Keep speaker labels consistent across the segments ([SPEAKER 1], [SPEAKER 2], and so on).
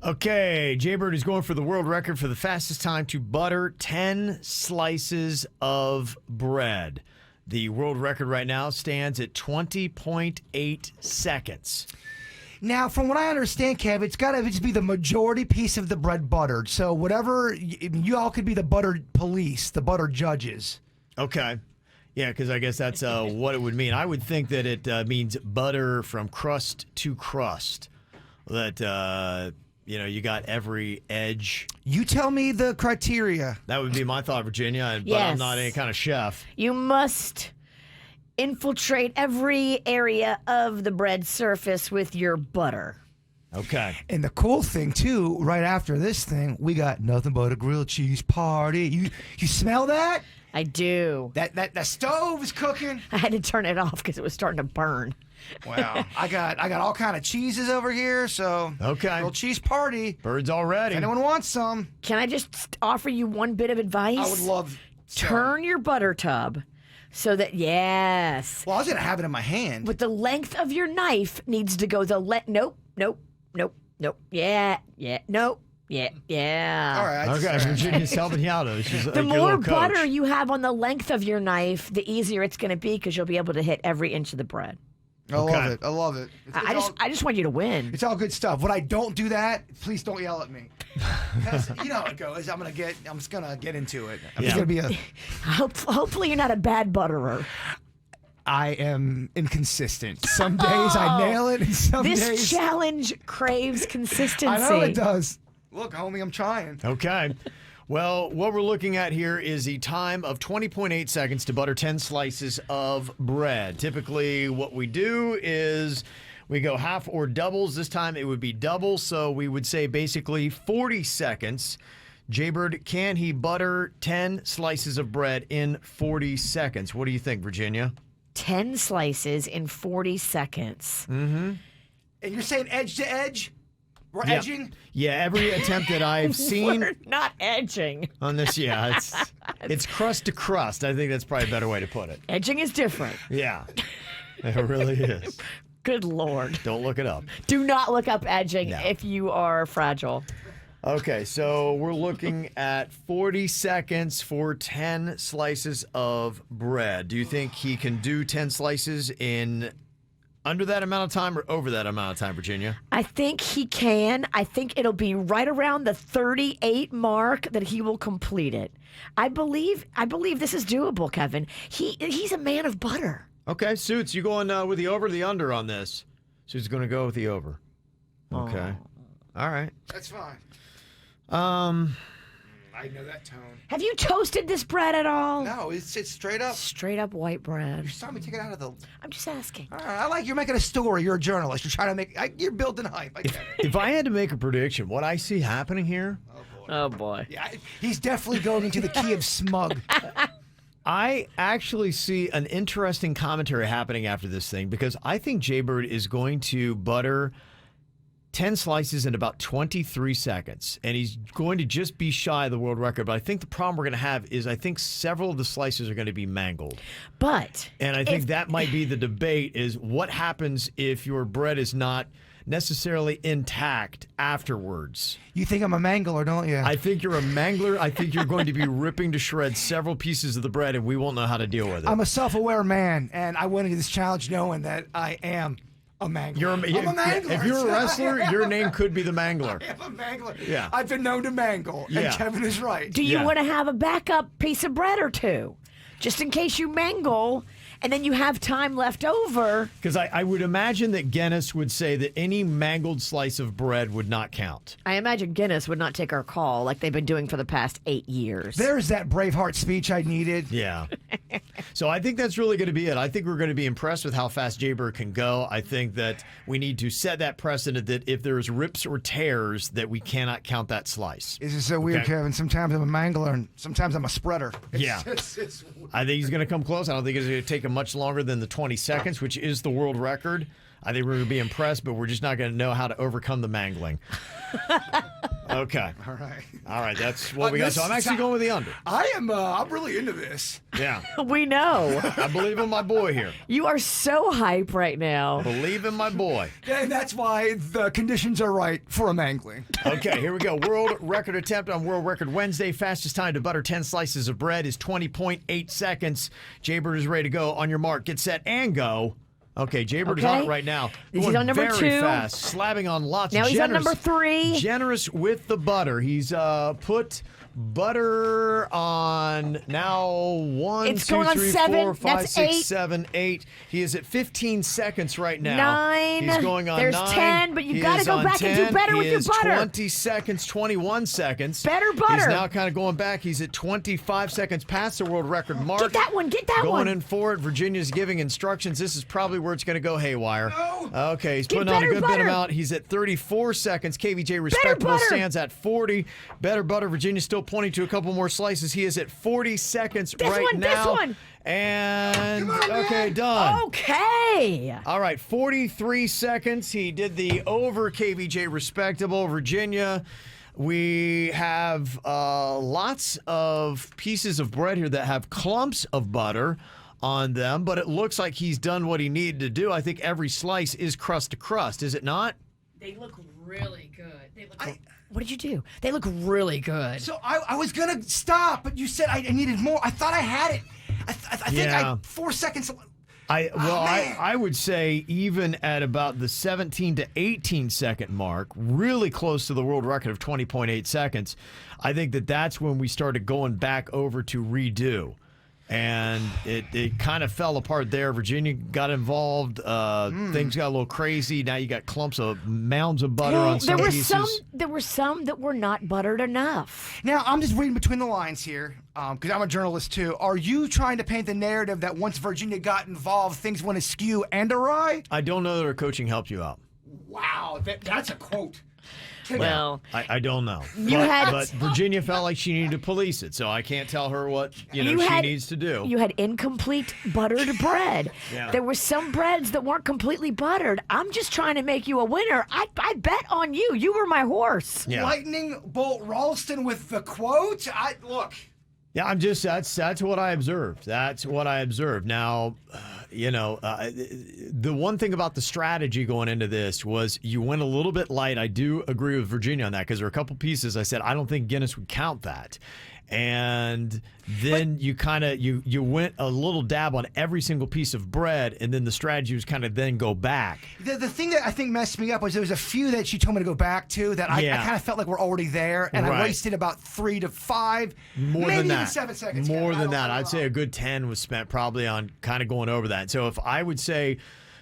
[SPEAKER 1] Okay, Jbird is going for the world record for the fastest time to butter 10 slices of bread. The world record right now stands at 20.8 seconds.
[SPEAKER 2] Now, from what I understand, Kev, it's got to just be the majority piece of the bread buttered. So whatever, you all could be the butter police, the butter judges.
[SPEAKER 1] Okay. Yeah, because I guess that's what it would mean. I would think that it means butter from crust to crust. That, you got every edge.
[SPEAKER 2] You tell me the criteria.
[SPEAKER 1] That would be my thought, Virginia, but
[SPEAKER 3] Yes.
[SPEAKER 1] I'm not any kind of chef.
[SPEAKER 3] You must infiltrate every area of the bread surface with your butter.
[SPEAKER 1] Okay.
[SPEAKER 2] And the cool thing, too, right after this thing, we got nothing but a grilled cheese party. You smell that?
[SPEAKER 3] I do.
[SPEAKER 2] That stove is cooking.
[SPEAKER 3] I had to turn it off because it was starting to burn.
[SPEAKER 2] Wow. I got all kind of cheeses over here, so
[SPEAKER 1] Okay.
[SPEAKER 2] grilled cheese party.
[SPEAKER 1] Birds already.
[SPEAKER 2] If anyone wants some,
[SPEAKER 3] Can I just offer you one bit of advice?
[SPEAKER 2] I would love some.
[SPEAKER 3] Turn your butter tub so that, yes.
[SPEAKER 2] Well, I was going to have it in my hand.
[SPEAKER 3] But the length of your knife needs to go nope. Yeah, nope. Yeah.
[SPEAKER 2] All right.
[SPEAKER 1] Okay, Virginia's helping you out. She's like
[SPEAKER 3] The
[SPEAKER 1] your
[SPEAKER 3] more
[SPEAKER 1] little coach.
[SPEAKER 3] butter you have on the length of your knife, the easier it's going to be because you'll be able to hit every inch of the bread.
[SPEAKER 2] I love it. I love it.
[SPEAKER 3] I just want you to win.
[SPEAKER 2] It's all good stuff. When I don't do that, please don't yell at me. 'Cause you know how it goes. I'm just gonna get into it. I'm just
[SPEAKER 1] Yeah.
[SPEAKER 2] gonna be a.
[SPEAKER 3] Hopefully you're not a bad butterer.
[SPEAKER 2] I am inconsistent. Some days I nail it, and some
[SPEAKER 3] This
[SPEAKER 2] days
[SPEAKER 3] challenge craves consistency.
[SPEAKER 2] I know it does. Look, homie, I'm trying.
[SPEAKER 1] Okay. Well, what we're looking at here is the time of 20.8 seconds to butter 10 slices of bread. Typically, what we do is we go half or doubles. This time it would be double, so we would say basically 40 seconds. Jbird, can he butter 10 slices of bread in 40 seconds? What do you think, Virginia?
[SPEAKER 3] 10 slices in 40 seconds.
[SPEAKER 2] And you're saying edge to edge? We're
[SPEAKER 1] Yeah.
[SPEAKER 2] edging?
[SPEAKER 1] Yeah, every attempt that I've seen
[SPEAKER 3] We're not edging.
[SPEAKER 1] on this, yeah, it's crust to crust. I think that's probably a better way to put it.
[SPEAKER 3] Edging is different.
[SPEAKER 1] Yeah, it really is.
[SPEAKER 3] Good Lord.
[SPEAKER 1] Don't look it up.
[SPEAKER 3] Do not look up edging
[SPEAKER 1] No.
[SPEAKER 3] if you are fragile.
[SPEAKER 1] Okay, so we're looking at 40 seconds for 10 slices of bread. Do you think he can do 10 slices in under that amount of time or over that amount of time, Virginia?
[SPEAKER 3] I think he can. I think it'll be right around the 38 mark that he will complete it. I believe this is doable, Kevin. He's a man of butter.
[SPEAKER 1] Okay, Suits, you going with the over or the under on this? Suits going to go with the over. Okay. All right.
[SPEAKER 2] That's fine. I know that tone.
[SPEAKER 3] Have you toasted this bread at all?
[SPEAKER 2] No, it's straight up.
[SPEAKER 3] Straight up white bread.
[SPEAKER 2] You saw me take it out of the.
[SPEAKER 3] I'm just asking.
[SPEAKER 2] All right, I like you're making a story. You're a journalist. You're trying to make. You're building hype. I get it.
[SPEAKER 1] If I had to make a prediction, what I see happening here,
[SPEAKER 3] Oh boy.
[SPEAKER 2] Yeah, he's definitely going into the key of smug.
[SPEAKER 1] I actually see an interesting commentary happening after this thing because I think Jbird is going to butter 10 slices in about 23 seconds, and he's going to just be shy of the world record. But I think the problem we're going to have is I think several of the slices are going to be mangled.
[SPEAKER 3] But
[SPEAKER 1] And I think that might be the debate is what happens if your bread is not necessarily intact afterwards.
[SPEAKER 2] You think I'm a mangler, don't you?
[SPEAKER 1] I think you're a mangler. I think you're going to be ripping to shreds several pieces of the bread, and we won't know how to deal with it.
[SPEAKER 2] I'm a self-aware man, and I went into this challenge knowing that I am a mangler. I'm a mangler.
[SPEAKER 1] If you're a wrestler, your name could be the mangler.
[SPEAKER 2] I'm a mangler.
[SPEAKER 1] Yeah.
[SPEAKER 2] I've been known to mangle, and
[SPEAKER 1] Yeah.
[SPEAKER 2] Kevin is right.
[SPEAKER 3] do you
[SPEAKER 1] Yeah.
[SPEAKER 3] want to have a backup piece of bread or two? Just in case you mangle and then you have time left over.
[SPEAKER 1] Because I would imagine that Guinness would say that any mangled slice of bread would not count.
[SPEAKER 3] I imagine Guinness would not take our call like they've been doing for the past 8 years.
[SPEAKER 2] There's that Braveheart speech I needed.
[SPEAKER 1] Yeah. So I think that's really going to be it. I think we're going to be impressed with how fast Jbird can go. I think that we need to set that precedent that if there's rips or tears, that we cannot count that slice.
[SPEAKER 2] This is so weird,
[SPEAKER 1] Okay.
[SPEAKER 2] Kevin. Sometimes I'm a mangler, and sometimes I'm a spreader.
[SPEAKER 1] Yeah. I think he's going to come close. I don't think it's going to take him much longer than the 20 seconds, which is the world record. I think we're going to be impressed, but we're just not going to know how to overcome the mangling. Okay.
[SPEAKER 2] All right.
[SPEAKER 1] All right, that's what we got. So I'm actually going with the under.
[SPEAKER 2] I'm really into this.
[SPEAKER 1] Yeah.
[SPEAKER 3] We know.
[SPEAKER 1] I believe in my boy here.
[SPEAKER 3] You are so hype right now.
[SPEAKER 1] Believe in my boy.
[SPEAKER 2] And that's why the conditions are right for a mangling.
[SPEAKER 1] Okay, here we go. World record attempt on World Record Wednesday. Fastest time to butter 10 slices of bread is 20.8 seconds. Jbird is ready to go. On your mark, get set, and go. Okay, Jbird is on it right now.
[SPEAKER 3] He's
[SPEAKER 1] Going
[SPEAKER 3] on number
[SPEAKER 1] very
[SPEAKER 3] 2.
[SPEAKER 1] fast, slapping on lots.
[SPEAKER 3] Now he's on number 3.
[SPEAKER 1] Generous with the butter. He's put butter on now 1,
[SPEAKER 3] It's
[SPEAKER 1] 2,
[SPEAKER 3] going on
[SPEAKER 1] 3,
[SPEAKER 3] 7.
[SPEAKER 1] 4, 5,
[SPEAKER 3] That's
[SPEAKER 1] 6,
[SPEAKER 3] 8.
[SPEAKER 1] 7, 8. He is at 15 seconds right now.
[SPEAKER 3] 9.
[SPEAKER 1] He's going on
[SPEAKER 3] There's
[SPEAKER 1] 9.
[SPEAKER 3] 10, but you
[SPEAKER 1] He
[SPEAKER 3] got to
[SPEAKER 1] is
[SPEAKER 3] go
[SPEAKER 1] on
[SPEAKER 3] back and
[SPEAKER 1] 10.
[SPEAKER 3] do better with
[SPEAKER 1] He
[SPEAKER 3] your
[SPEAKER 1] is
[SPEAKER 3] butter.
[SPEAKER 1] 20 seconds, 21 seconds.
[SPEAKER 3] Better butter.
[SPEAKER 1] He's now kind of going back. He's at 25 seconds past the world record mark.
[SPEAKER 3] Get that one. Get that
[SPEAKER 1] Going
[SPEAKER 3] one.
[SPEAKER 1] in for it. Virginia's giving instructions. This is probably where it's going to go haywire.
[SPEAKER 2] No.
[SPEAKER 1] Okay, he's
[SPEAKER 3] Get
[SPEAKER 1] putting on a
[SPEAKER 3] better
[SPEAKER 1] good bit
[SPEAKER 3] butter.
[SPEAKER 1] amount. He's at 34 seconds. KVJ Respectable
[SPEAKER 3] butter.
[SPEAKER 1] stands at 40. Better butter. Virginia's still pointing to a couple more slices. He is at 40 seconds
[SPEAKER 3] This
[SPEAKER 1] right
[SPEAKER 3] one, this
[SPEAKER 1] now.
[SPEAKER 3] one.
[SPEAKER 1] And,
[SPEAKER 2] Come on,
[SPEAKER 1] okay,
[SPEAKER 2] man.
[SPEAKER 1] done.
[SPEAKER 3] Okay.
[SPEAKER 1] All right, 43 seconds. He did the over KVJ Respectable. Virginia, we have lots of pieces of bread here that have clumps of butter on them, but it looks like he's done what he needed to do. I think every slice is crust to crust, is it not?
[SPEAKER 3] They look really good. What did you do? They look really good.
[SPEAKER 2] So I was going to stop, but you said I needed more. I thought I had it. I think
[SPEAKER 1] Yeah.
[SPEAKER 2] 4 seconds.
[SPEAKER 1] I would say even at about the 17 to 18 second mark, really close to the world record of 20.8 seconds, I think that's when we started going back over to redo. And it kind of fell apart there. Virginia got involved. Things got a little crazy. Now you got clumps of mounds of butter on some pieces.
[SPEAKER 3] There were some that were not buttered enough.
[SPEAKER 2] Now, I'm just reading between the lines here, because I'm a journalist too. Are you trying to paint the narrative that once Virginia got involved, things went askew and awry?
[SPEAKER 1] I don't know that our coaching helped you out.
[SPEAKER 2] Wow, that's a quote.
[SPEAKER 3] Well,
[SPEAKER 1] I don't know. But Virginia felt like she needed to police it, so I can't tell her what she needs to do.
[SPEAKER 3] You had incomplete buttered bread.
[SPEAKER 1] Yeah.
[SPEAKER 3] There were some breads that weren't completely buttered. I'm just trying to make you a winner. I bet on you. You were my horse.
[SPEAKER 1] Yeah.
[SPEAKER 2] Lightning Bolt Ralston with the quote. Look.
[SPEAKER 1] Yeah, I'm just that's what I observed. That's what I observed. Now, the one thing about the strategy going into this was you went a little bit light. I do agree with Virginia on that because there were a couple pieces I said I don't think Guinness would count that. And then you kind of you went a little dab on every single piece of bread, and then the strategy was kind of then go back.
[SPEAKER 2] The thing that I think messed me up was there was a few that she told me to go back to that I kind of felt like we're already there, and I wasted about 3 to 5,
[SPEAKER 1] more
[SPEAKER 2] maybe
[SPEAKER 1] than that.
[SPEAKER 2] even 7 seconds.
[SPEAKER 1] More than that, I'd say a good 10 was spent probably on kind of going over that. So if I would say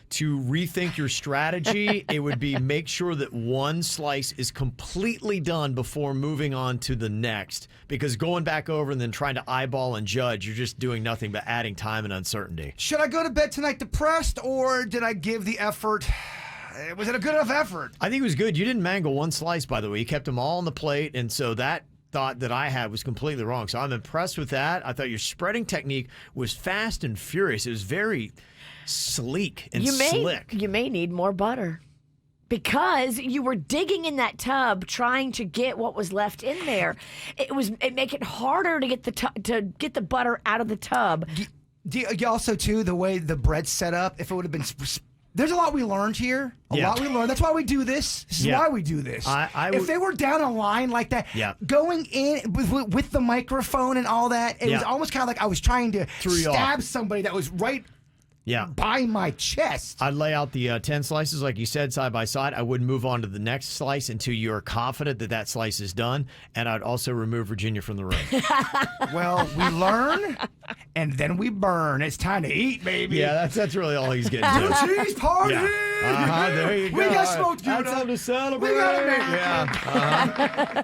[SPEAKER 1] to rethink your strategy, it would be make sure that one slice is completely done before moving on to the next. Because going back over and then trying to eyeball and judge, you're just doing nothing but adding time and uncertainty.
[SPEAKER 2] Should I go to bed tonight depressed, or did I give the effort? Was it a good enough effort?
[SPEAKER 1] I think it was good. You didn't mangle one slice, by the way. You kept them all on the plate, and so that thought that I had was completely wrong. So I'm impressed with that. I thought your spreading technique was fast and furious. It was very sleek and slick.
[SPEAKER 3] You may need more butter because you were digging in that tub trying to get what was left in there. It make it harder to get the butter out of the tub.
[SPEAKER 2] Also, too, the way the bread's set up, if it would have been... There's a lot we learned here. A lot we learned. That's why we do this. This is why we do this. If they were down a line like that, going in with the microphone and all that, it was almost kind of like I was trying to stab somebody that was right by my chest.
[SPEAKER 1] I'd lay out the 10 slices, like you said, side by side. I wouldn't move on to the next slice until you're confident that slice is done. And I'd also remove Virginia from the room.
[SPEAKER 2] Well, we learn, and then we burn. It's time to eat, baby.
[SPEAKER 1] Yeah, that's really all he's getting to.
[SPEAKER 2] Cheese party!
[SPEAKER 1] There you go.
[SPEAKER 2] We got smoked,
[SPEAKER 1] That's something to celebrate.
[SPEAKER 2] We got it, man.
[SPEAKER 1] Yeah.